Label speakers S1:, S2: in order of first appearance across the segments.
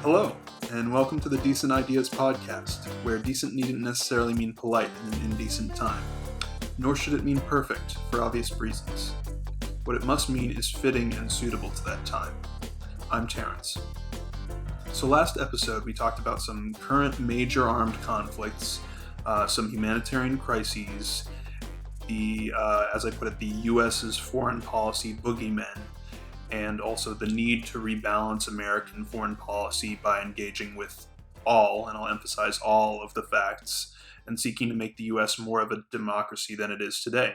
S1: Hello, and welcome to the Decent Ideas podcast, where decent needn't necessarily mean polite in an indecent time, nor should it mean perfect, for obvious reasons. What it must mean is fitting and suitable to that time. I'm Terence. So last episode we talked about some current major armed conflicts, some humanitarian crises, as I put it, the US's foreign policy boogeymen, and also the need to rebalance American foreign policy by engaging with all, and I'll emphasize all, of the facts, and seeking to make the US more of a democracy than it is today.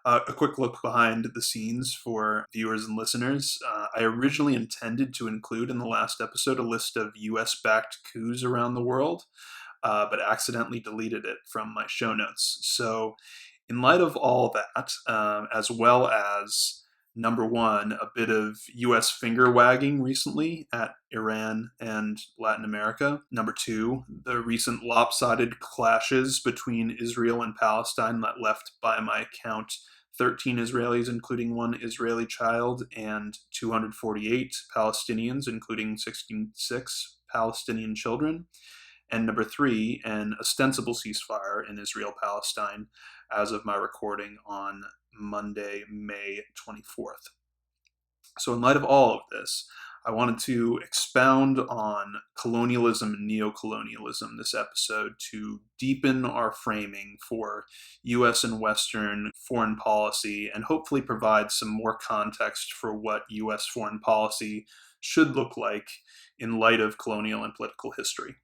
S1: A quick look behind the scenes for viewers and listeners. I originally intended to include in the last episode a list of US-backed coups around the world, but accidentally deleted it from my show notes. So in light of all that, as well as number one, a bit of U.S. finger wagging recently at Iran and Latin America. Number two, the recent lopsided clashes between Israel and Palestine that left, by my count, 13 Israelis, including one Israeli child, and 248 Palestinians, including 66 Palestinian children. And number three, an ostensible ceasefire in Israel-Palestine as of my recording on Monday, May 24th. So in light of all of this, I wanted to expound on colonialism and neocolonialism this episode to deepen our framing for U.S. and Western foreign policy and hopefully provide some more context for what U.S. foreign policy should look like in light of colonial and political history.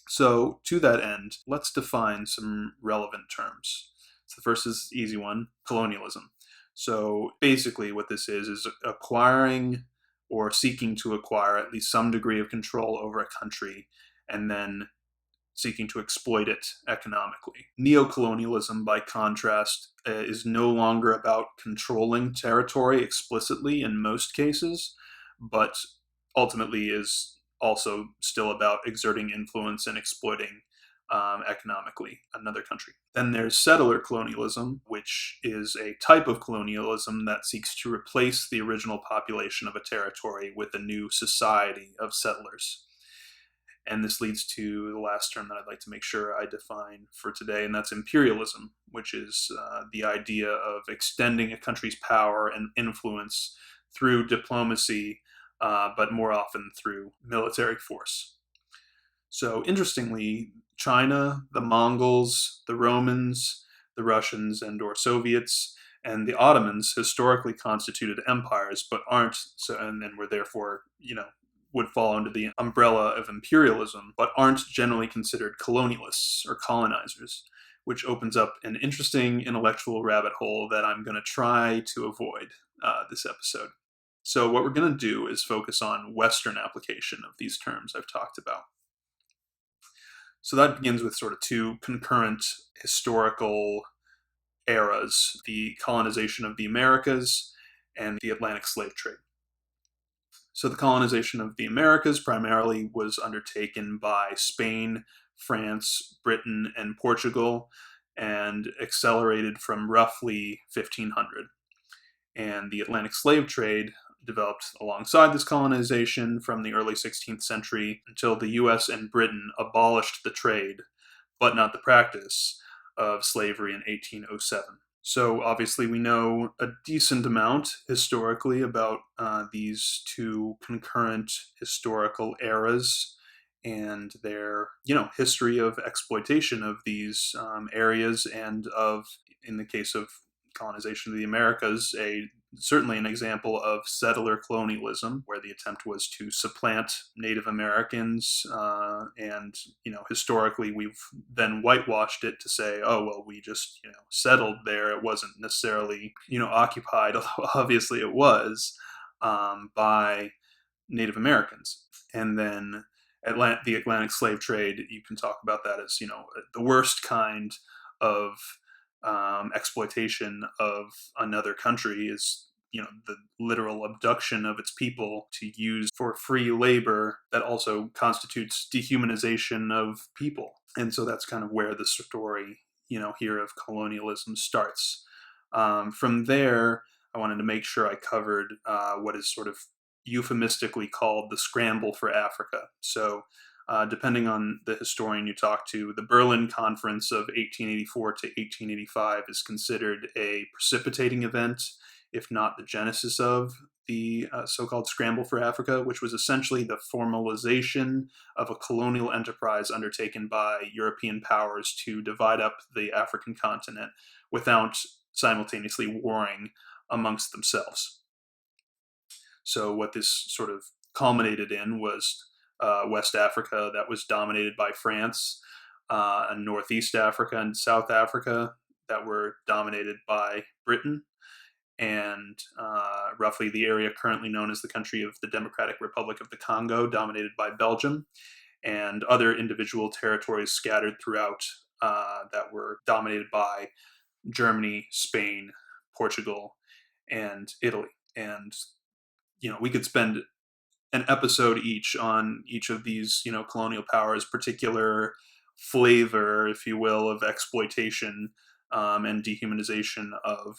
S1: So to that end, let's define some relevant terms. So the first is the easy one, colonialism. So basically what this is acquiring or seeking to acquire at least some degree of control over a country and then seeking to exploit it economically. Neocolonialism, by contrast, is no longer about controlling territory explicitly in most cases, but ultimately is also still about exerting influence and exploiting economically another country. Then there's settler colonialism, which is a type of colonialism that seeks to replace the original population of a territory with a new society of settlers. And this leads to the last term that I'd like to make sure I define for today, and that's imperialism, which is the idea of extending a country's power and influence through diplomacy, but more often through military force. So interestingly, China, the Mongols, the Romans, the Russians and/or Soviets, and the Ottomans historically constituted empires, but aren't, and were therefore, would fall under the umbrella of imperialism, but aren't generally considered colonialists or colonizers, which opens up an interesting intellectual rabbit hole that I'm going to try to avoid this episode. So what we're going to do is focus on Western application of these terms I've talked about. So that begins with sort of two concurrent historical eras, the colonization of the Americas and the Atlantic slave trade. So the colonization of the Americas primarily was undertaken by Spain, France, Britain, and Portugal, and accelerated from roughly 1500. And the Atlantic slave trade developed alongside this colonization from the early 16th century until the US and Britain abolished the trade, but not the practice, of slavery in 1807. So obviously we know a decent amount historically about these two concurrent historical eras and their, history of exploitation of these areas and of, in the case of colonization of the Americas, certainly an example of settler colonialism, where the attempt was to supplant Native Americans, and historically we've then whitewashed it to say, oh well, we just settled there. It wasn't necessarily occupied, although obviously it was, by Native Americans. And then the Atlantic slave trade, you can talk about that as the worst kind of exploitation of another country is the literal abduction of its people to use for free labor that also constitutes dehumanization of people. And so that's kind of where the story here of colonialism starts. From there, I wanted to make sure I covered what is sort of euphemistically called the Scramble for Africa. So, depending on the historian you talk to, the Berlin Conference of 1884 to 1885 is considered a precipitating event, if not the genesis of the so-called Scramble for Africa, which was essentially the formalization of a colonial enterprise undertaken by European powers to divide up the African continent without simultaneously warring amongst themselves. So what this sort of culminated in was West Africa that was dominated by France, and Northeast Africa and South Africa that were dominated by Britain, and roughly the area currently known as the country of the Democratic Republic of the Congo, dominated by Belgium, and other individual territories scattered throughout that were dominated by Germany, Spain, Portugal, and Italy. And, we could spend an episode each on each of these, colonial powers' particular flavor, if you will, of exploitation and dehumanization of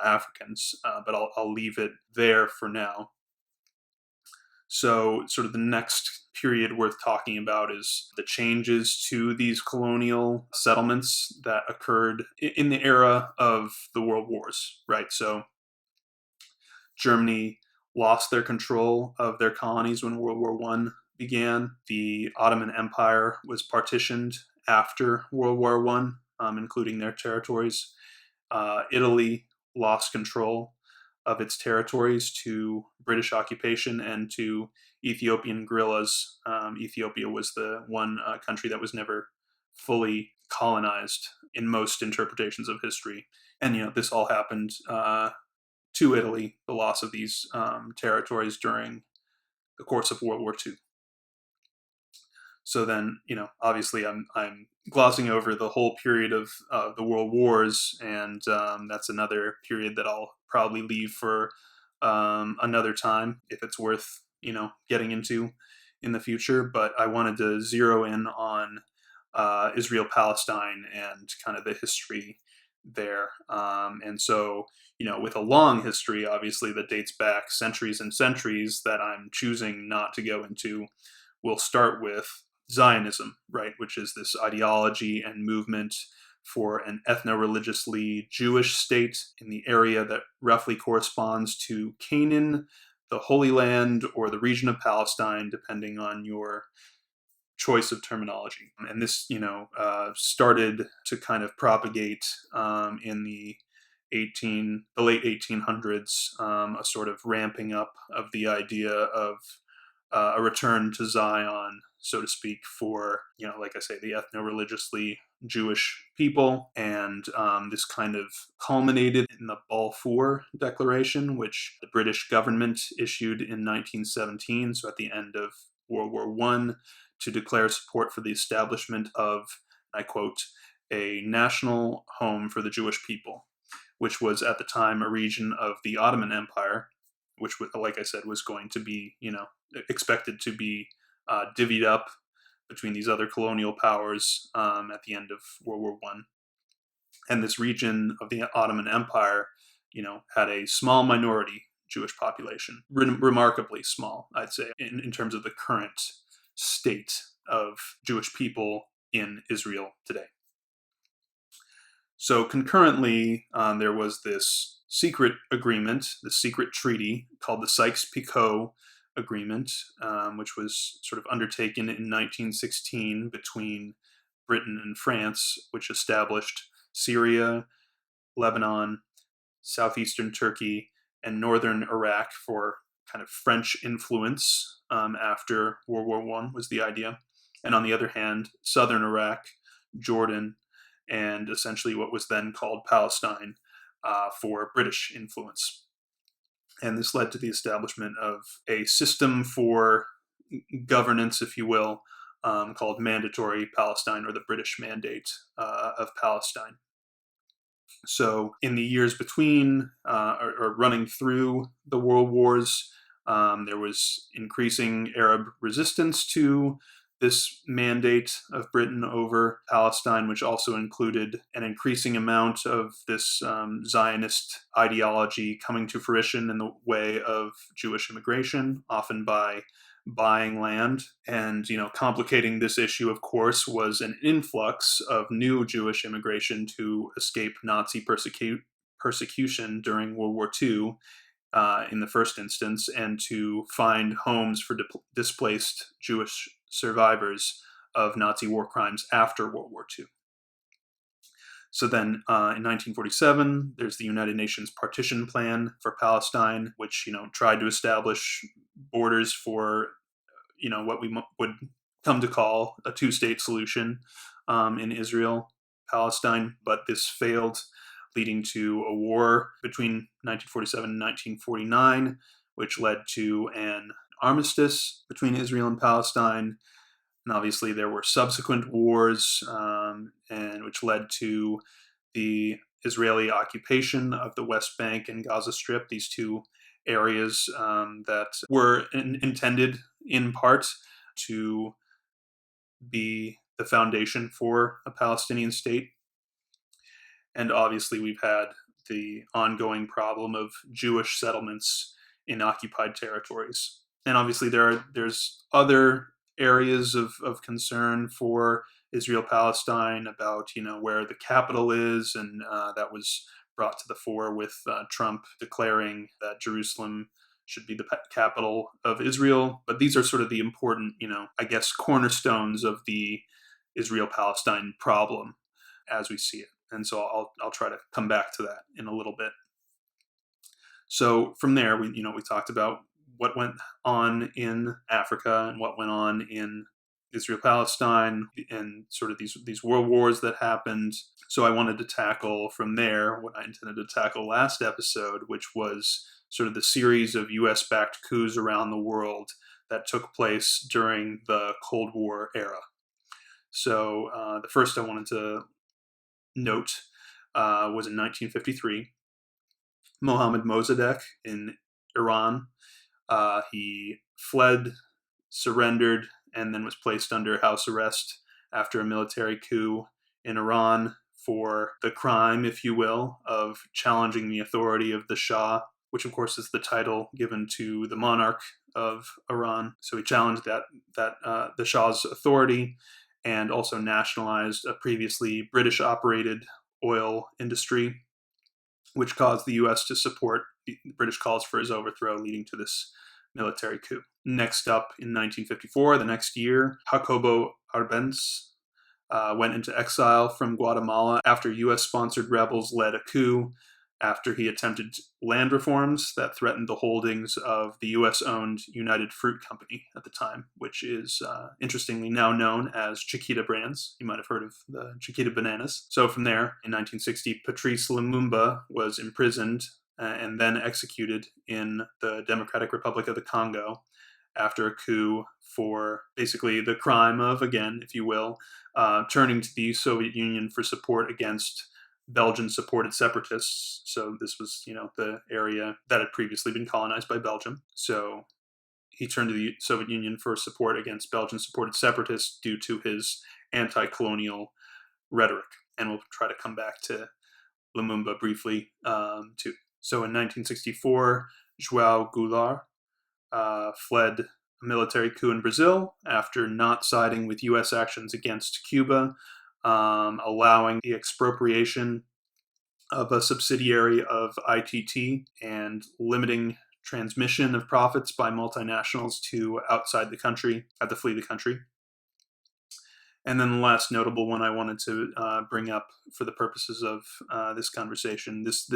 S1: Africans. But I'll leave it there for now. So, sort of the next period worth talking about is the changes to these colonial settlements that occurred in the era of the World Wars, right? So, Germany lost their control of their colonies when World War I began. The Ottoman Empire was partitioned after World War I, including their territories. Italy lost control of its territories to British occupation and to Ethiopian guerrillas. Ethiopia was the one country that was never fully colonized in most interpretations of history. And, this all happened to Italy, the loss of these territories during the course of World War II. So then, obviously I'm glossing over the whole period of the World Wars, and that's another period that I'll probably leave for another time if it's worth, getting into in the future. But I wanted to zero in on Israel-Palestine and kind of the history there. And so, with a long history, obviously, that dates back centuries and centuries that I'm choosing not to go into, we'll start with Zionism, right, which is this ideology and movement for an ethno-religiously Jewish state in the area that roughly corresponds to Canaan, the Holy Land, or the region of Palestine, depending on your choice of terminology. And this, started to kind of propagate in the late 1800s, a sort of ramping up of the idea of a return to Zion, so to speak, for, like I say, the ethno-religiously Jewish people. And this kind of culminated in the Balfour Declaration, which the British government issued in 1917, so at the end of World War I, to declare support for the establishment of, I quote, a national home for the Jewish people, which was at the time a region of the Ottoman Empire, which, like I said, was going to be, expected to be divvied up between these other colonial powers at the end of World War I. And this region of the Ottoman Empire, had a small minority Jewish population, remarkably small, I'd say, in terms of the current state of Jewish people in Israel today. So concurrently, there was this secret agreement, the secret treaty called the Sykes-Picot Agreement, which was sort of undertaken in 1916 between Britain and France, which established Syria, Lebanon, southeastern Turkey, and northern Iraq for kind of French influence after World War I was the idea. And on the other hand, southern Iraq, Jordan, and essentially what was then called Palestine for British influence. And this led to the establishment of a system for governance, if you will, called Mandatory Palestine, or the British Mandate of Palestine. So in the years between or running through the World Wars, there was increasing Arab resistance to this mandate of Britain over Palestine, which also included an increasing amount of this Zionist ideology coming to fruition in the way of Jewish immigration, often by buying land. And, complicating this issue, of course, was an influx of new Jewish immigration to escape Nazi persecution during World War II. In the first instance, and to find homes for displaced Jewish survivors of Nazi war crimes after World War II. So then in 1947, there's the United Nations Partition Plan for Palestine, which, tried to establish borders for, what we would come to call a two-state solution in Israel-Palestine, but this failed, leading to a war between 1947 and 1949, which led to an armistice between Israel and Palestine. And obviously there were subsequent wars, and which led to the Israeli occupation of the West Bank and Gaza Strip, these two areas that were intended in part to be the foundation for a Palestinian state. And obviously we've had the ongoing problem of Jewish settlements in occupied territories. And obviously there's other areas of concern for Israel-Palestine about, where the capital is, and that was brought to the fore with Trump declaring that Jerusalem should be the capital of Israel. But these are sort of the important, cornerstones of the Israel-Palestine problem as we see it. And so I'll try to come back to that in a little bit. So from there, we talked about what went on in Africa and what went on in Israel-Palestine and sort of these world wars that happened. So I wanted to tackle from there what I intended to tackle last episode, which was sort of the series of US-backed coups around the world that took place during the Cold War era. So the first I wanted to note was in 1953. Mohammad Mossadegh in Iran. He fled, surrendered, and then was placed under house arrest after a military coup in Iran for the crime, if you will, of challenging the authority of the Shah, which of course is the title given to the monarch of Iran. So he challenged the Shah's authority and also nationalized a previously British-operated oil industry, which caused the U.S. to support the British calls for his overthrow, leading to this military coup. Next up, in 1954, the next year, Jacobo Arbenz went into exile from Guatemala after U.S.-sponsored rebels led a coup after he attempted land reforms that threatened the holdings of the U.S.-owned United Fruit Company at the time, which is interestingly now known as Chiquita Brands. You might have heard of the Chiquita bananas. So from there, in 1960, Patrice Lumumba was imprisoned and then executed in the Democratic Republic of the Congo after a coup for basically the crime of, again, if you will, turning to the Soviet Union for support against Belgian-supported separatists. So this was, the area that had previously been colonized by Belgium. So he turned to the Soviet Union for support against Belgian-supported separatists due to his anti-colonial rhetoric. And we'll try to come back to Lumumba briefly, too. So in 1964, João Goulart fled a military coup in Brazil after not siding with U.S. actions against Cuba, allowing the expropriation of a subsidiary of ITT and limiting transmission of profits by multinationals to outside the country, had to flee the country. And then the last notable one I wanted to bring up for the purposes of this conversation, this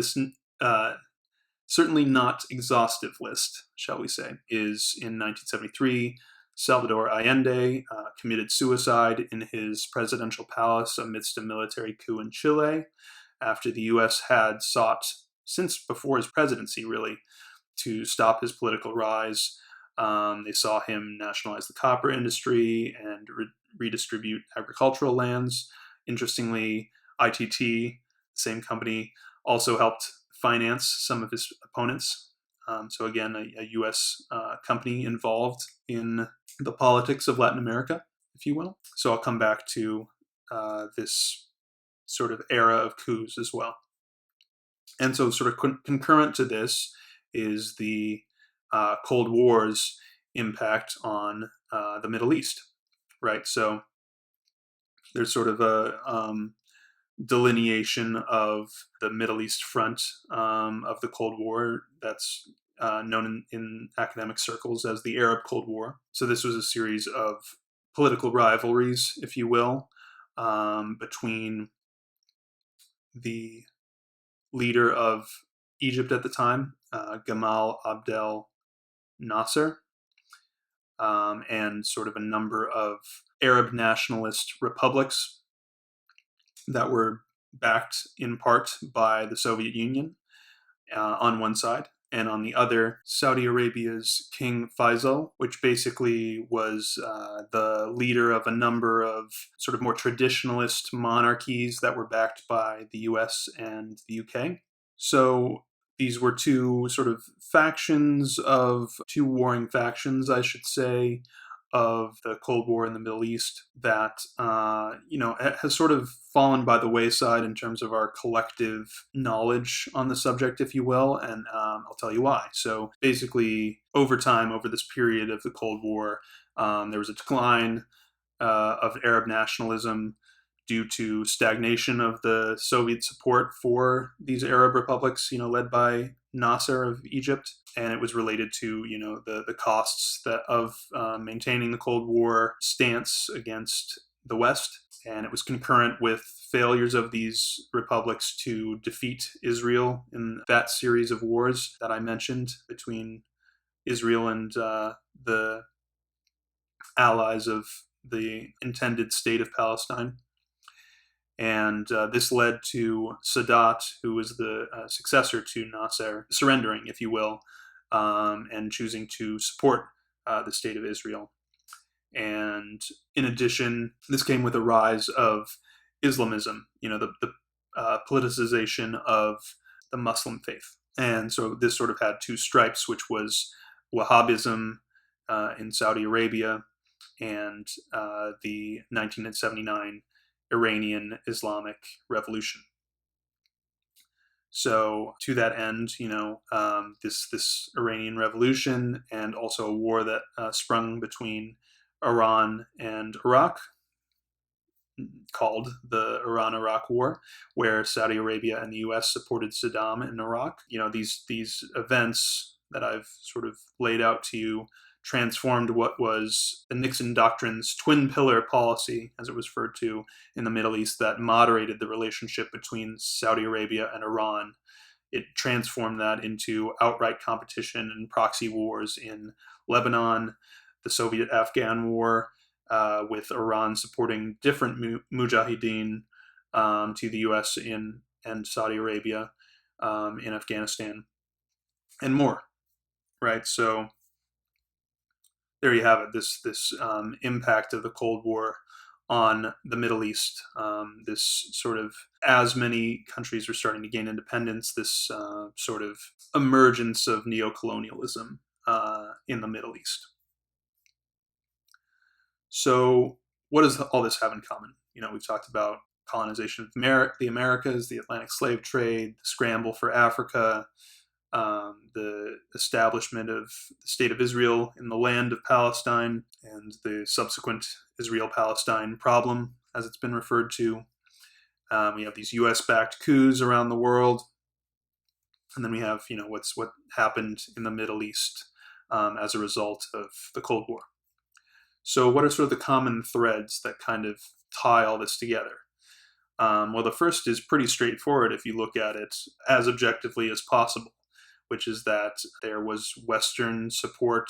S1: certainly not exhaustive list, shall we say, is in 1973, Salvador Allende committed suicide in his presidential palace amidst a military coup in Chile after the U.S. had sought, since before his presidency really, to stop his political rise. They saw him nationalize the copper industry and redistribute agricultural lands. Interestingly, ITT, the same company, also helped finance some of his opponents. So again, a U.S. company involved in the politics of Latin America, if you will. So I'll come back to this sort of era of coups as well. And so sort of concurrent to this is the Cold War's impact on the Middle East, right? So there's sort of a delineation of the Middle East front of the Cold War that's known in academic circles as the Arab Cold War. So this was a series of political rivalries, if you will, between the leader of Egypt at the time, Gamal Abdel Nasser, and sort of a number of Arab nationalist republics that were backed in part by the Soviet Union on one side, and on the other, Saudi Arabia's King Faisal, which basically was the leader of a number of sort of more traditionalist monarchies that were backed by the US and the UK. So these were two warring factions, I should say, of the Cold War in the Middle East that, has sort of fallen by the wayside in terms of our collective knowledge on the subject, if you will, and I'll tell you why. So basically, over time, over this period of the Cold War, there was a decline of Arab nationalism due to stagnation of the Soviet support for these Arab republics, led by Nasser of Egypt, and it was related to the costs of maintaining the Cold War stance against the West, and it was concurrent with failures of these republics to defeat Israel in that series of wars that I mentioned between Israel and the allies of the intended state of Palestine. And this led to Sadat, who was the successor to Nasser, surrendering, if you will, and choosing to support the state of Israel. And in addition, this came with a rise of Islamism, the politicization of the Muslim faith. And so this sort of had two stripes, which was Wahhabism in Saudi Arabia and the 1979 Iranian Islamic Revolution. So to that end, this Iranian Revolution and also a war that sprung between Iran and Iraq, called the Iran-Iraq War, where Saudi Arabia and the U.S. supported Saddam in Iraq. These events that I've sort of laid out to you transformed what was the Nixon Doctrine's twin pillar policy, as it was referred to in the Middle East, that moderated the relationship between Saudi Arabia and Iran. It transformed that into outright competition and proxy wars in Lebanon, the Soviet-Afghan War, with Iran supporting different mujahideen to the U.S. and Saudi Arabia in Afghanistan, and more, right? So there you have it, this impact of the Cold War on the Middle East, this sort of, as many countries were starting to gain independence, this sort of emergence of neocolonialism in the Middle East. So what does all this have in common? We've talked about colonization of the Americas, the Atlantic slave trade, the scramble for Africa, the establishment of the State of Israel in the land of Palestine, and the subsequent Israel-Palestine problem, as it's been referred to. We have these U.S.-backed coups around the world, and then we have what happened in the Middle East as a result of the Cold War. So what are sort of the common threads that kind of tie all this together? Well, the first is pretty straightforward if you look at it as objectively as possible, which is that there was Western support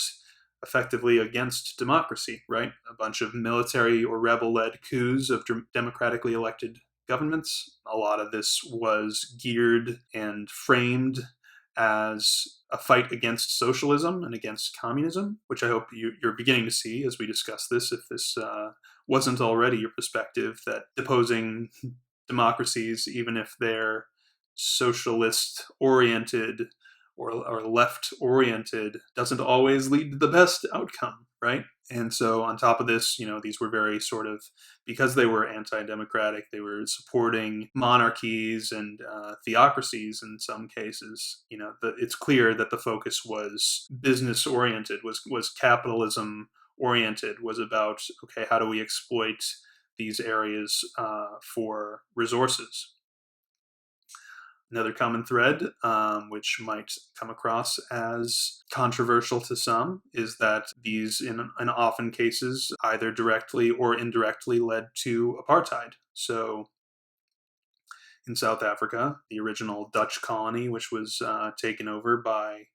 S1: effectively against democracy, right? A bunch of military or rebel-led coups of democratically elected governments. A lot of this was geared and framed as a fight against socialism and against communism, which I hope you're beginning to see as we discuss this, if this wasn't already your perspective, that deposing democracies, even if they're socialist-oriented or left-oriented doesn't always lead to the best outcome, right? And so on top of this, these were very sort of, because they were anti-democratic, they were supporting monarchies and theocracies in some cases. It's clear that the focus was business-oriented, was capitalism-oriented, was about, okay, how do we exploit these areas for resources? Another common thread, which might come across as controversial to some, is that these, in often cases, either directly or indirectly led to apartheid. So in South Africa, the original Dutch colony, which was taken over by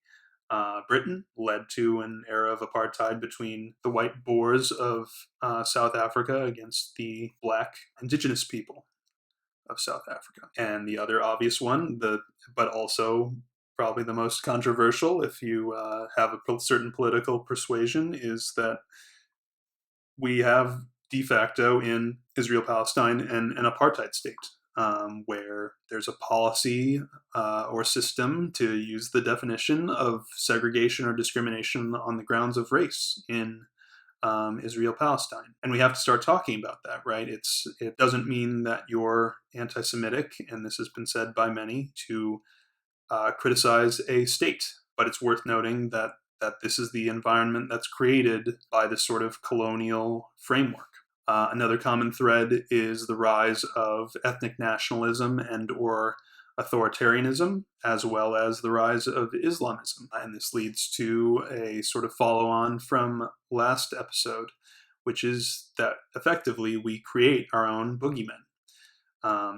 S1: Britain, led to an era of apartheid between the white Boers of South Africa against the black indigenous people of South Africa. And the other obvious one, but also probably the most controversial if you have a certain political persuasion, is that we have de facto in Israel-Palestine an apartheid state, where there's a policy or system, to use the definition, of segregation or discrimination on the grounds of race in Israel-Palestine. And we have to start talking about that, right? It doesn't mean that you're anti-Semitic, and this has been said by many, to criticize a state. But it's worth noting that this is the environment that's created by this sort of colonial framework. Another common thread is the rise of ethnic nationalism and or authoritarianism, as well as the rise of Islamism. And this leads to a sort of follow-on from last episode, which is that effectively we create our own boogeymen.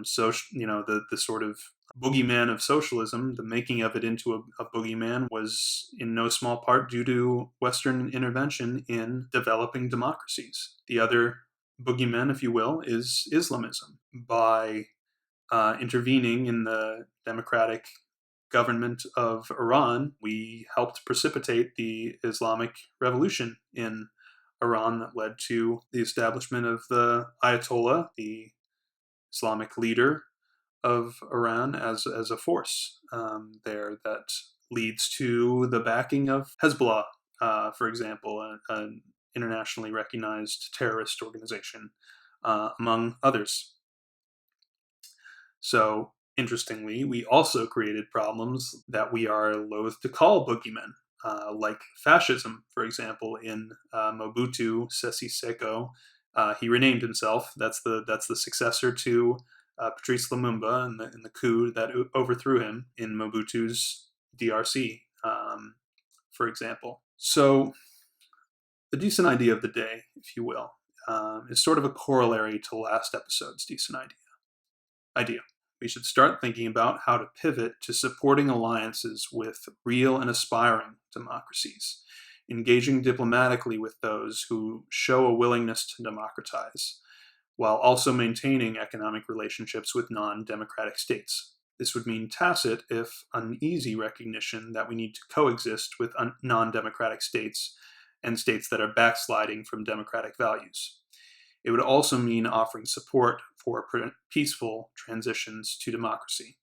S1: So, the sort of boogeyman of socialism, the making of it into a boogeyman, was in no small part due to Western intervention in developing democracies. The other boogeyman, if you will, is Islamism. By intervening in the democratic government of Iran, we helped precipitate the Islamic Revolution in Iran that led to the establishment of the Ayatollah, the Islamic leader of Iran, as a force there that leads to the backing of Hezbollah, for example, an internationally recognized terrorist organization, among others. So, interestingly, we also created problems that we are loath to call boogeymen, like fascism, for example, in Mobutu Sese Seko. He renamed himself. That's the successor to Patrice Lumumba in the coup that overthrew him in Mobutu's DRC, for example. So, the decent idea of the day, if you will, is sort of a corollary to last episode's decent idea. We should start thinking about how to pivot to supporting alliances with real and aspiring democracies, engaging diplomatically with those who show a willingness to democratize, while also maintaining economic relationships with non-democratic states. This would mean tacit, if uneasy, recognition that we need to coexist with non-democratic states and states that are backsliding from democratic values. It would also mean offering support for peaceful transitions to democracy,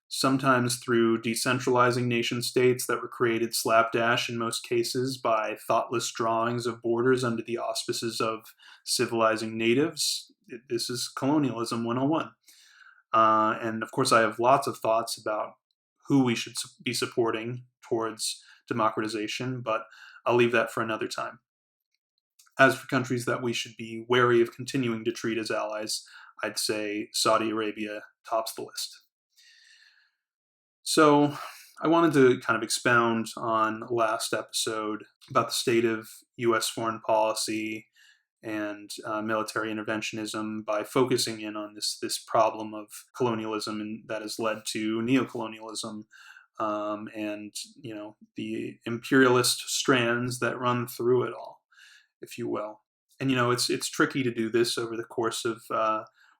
S1: sometimes through decentralizing nation states that were created slapdash in most cases by thoughtless drawings of borders under the auspices of civilizing natives. This is colonialism 101. And of course, I have lots of thoughts about who we should be supporting towards democratization, but I'll leave that for another time. As for countries that we should be wary of continuing to treat as allies, I'd say Saudi Arabia tops the list. So I wanted to kind of expound on last episode about the state of U.S. foreign policy and military interventionism by focusing in on this problem of colonialism, and that has led to neocolonialism and the imperialist strands that run through it all, if you will. And it's tricky to do this over the course of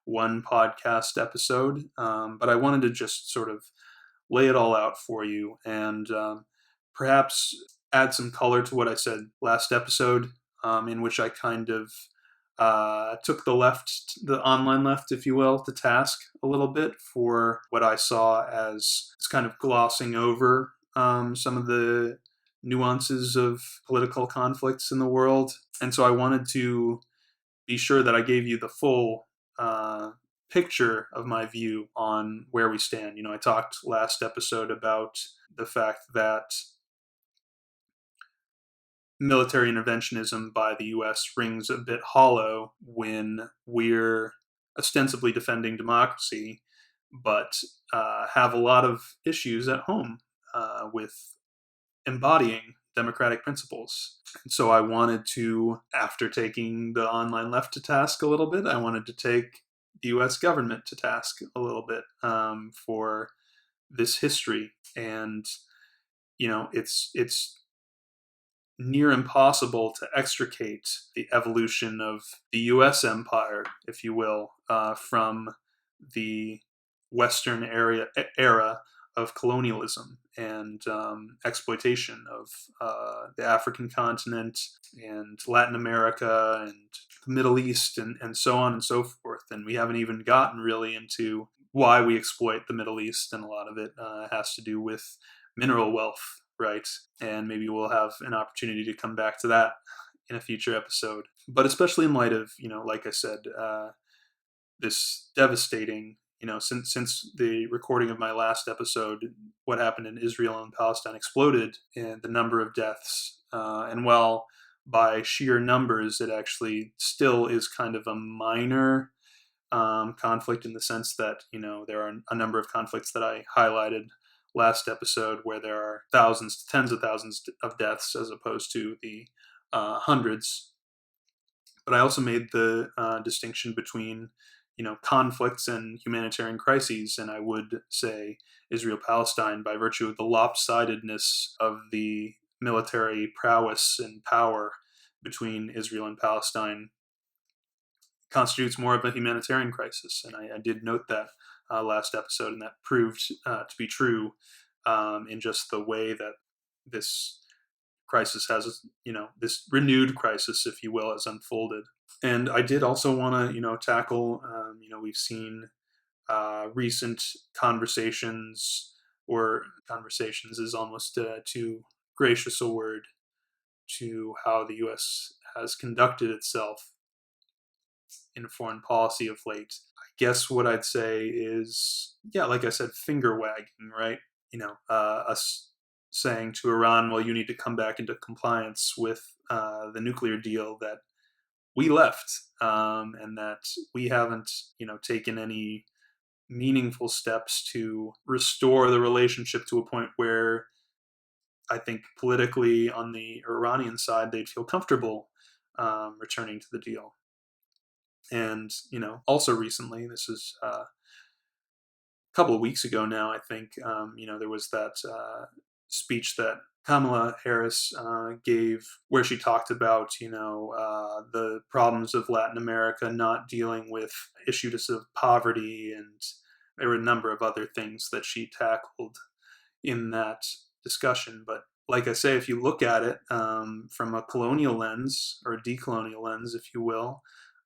S1: one podcast episode, but I wanted to just sort of lay it all out for you and perhaps add some color to what I said last episode, in which I kind of took the online left, if you will, to task a little bit for what I saw as kind of glossing over some of the nuances of political conflicts in the world. And so I wanted to be sure that I gave you the full picture of my view on where we stand. I talked last episode about the fact that military interventionism by the US rings a bit hollow when we're ostensibly defending democracy, but have a lot of issues at home with embodying democratic principles. And so I wanted to, after taking the online left to task a little bit, I wanted to take the US government to task a little bit for this history. And, it's near impossible to extricate the evolution of the US empire, if you will, from the Western era of colonialism and exploitation of the African continent and Latin America and the Middle East and so on and so forth. And we haven't even gotten really into why we exploit the Middle East, and a lot of it has to do with mineral wealth, right? And maybe we'll have an opportunity to come back to that in a future episode. But especially in light of, like I said, this devastating, since the recording of my last episode, what happened in Israel and Palestine exploded in the number of deaths. And while by sheer numbers, it actually still is kind of a minor conflict in the sense that, there are a number of conflicts that I highlighted last episode where there are thousands to tens of thousands of deaths as opposed to the hundreds. But I also made the distinction between, conflicts and humanitarian crises. And I would say Israel-Palestine, by virtue of the lopsidedness of the military prowess and power between Israel and Palestine, constitutes more of a humanitarian crisis. And I did note that last episode, and that proved to be true in just the way that this crisis has, this renewed crisis, if you will, has unfolded. And I did also want to, tackle, we've seen recent conversations, or conversations is almost too gracious a word, to how the U.S. has conducted itself in foreign policy of late. I guess what I'd say is, like I said, finger wagging, right? Us saying to Iran, well, you need to come back into compliance with the nuclear deal that we left, and that we haven't, taken any meaningful steps to restore the relationship to a point where I think politically on the Iranian side, they'd feel comfortable returning to the deal. And, also recently, this is a couple of weeks ago now, I think, there was that speech that Kamala Harris gave where she talked about, the problems of Latin America not dealing with issues of poverty, and there were a number of other things that she tackled in that discussion. But like I say, if you look at it from a colonial lens, or a decolonial lens, if you will,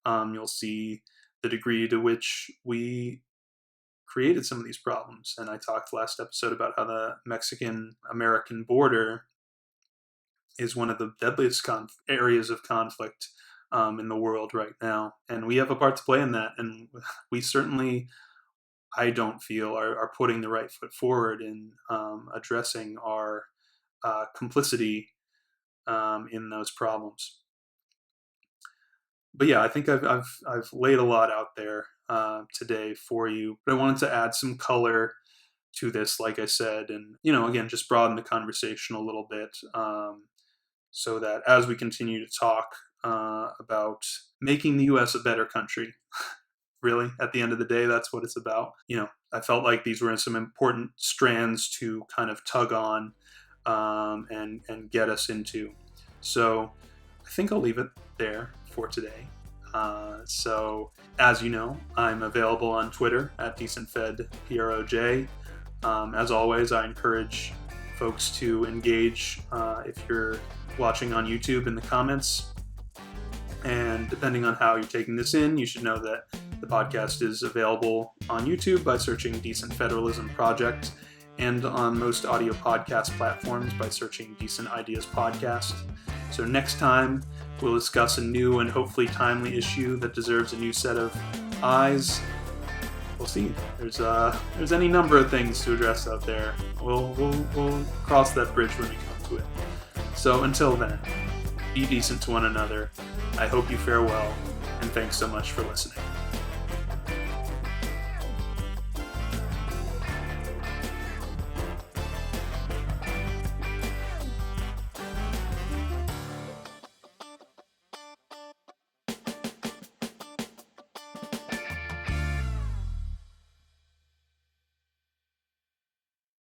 S1: you'll see the degree to which we created some of these problems. And I talked last episode about how the Mexican-American border is one of the deadliest areas of conflict in the world right now. And we have a part to play in that. And we certainly, I don't feel, are putting the right foot forward in addressing our complicity in those problems. But yeah, I think I've laid a lot out there today for you. But I wanted to add some color to this, like I said, and again, just broaden the conversation a little bit, so that as we continue to talk about making the U.S. a better country, really, at the end of the day, that's what it's about. I felt like these were some important strands to kind of tug on and get us into. So I think I'll leave it there for today. So as you know, I'm available on Twitter at DecentFedPROJ. As always, I encourage folks to engage if you're watching on YouTube in the comments. And depending on how you're taking this in, you should know that the podcast is available on YouTube by searching Decent Federalism Project. and on most audio podcast platforms by searching Decent Ideas Podcast. So next time, we'll discuss a new and hopefully timely issue that deserves a new set of eyes. We'll see. There's any number of things to address out there. We'll cross that bridge when we come to it. So until then, be decent to one another. I hope you fare well, and thanks so much for listening.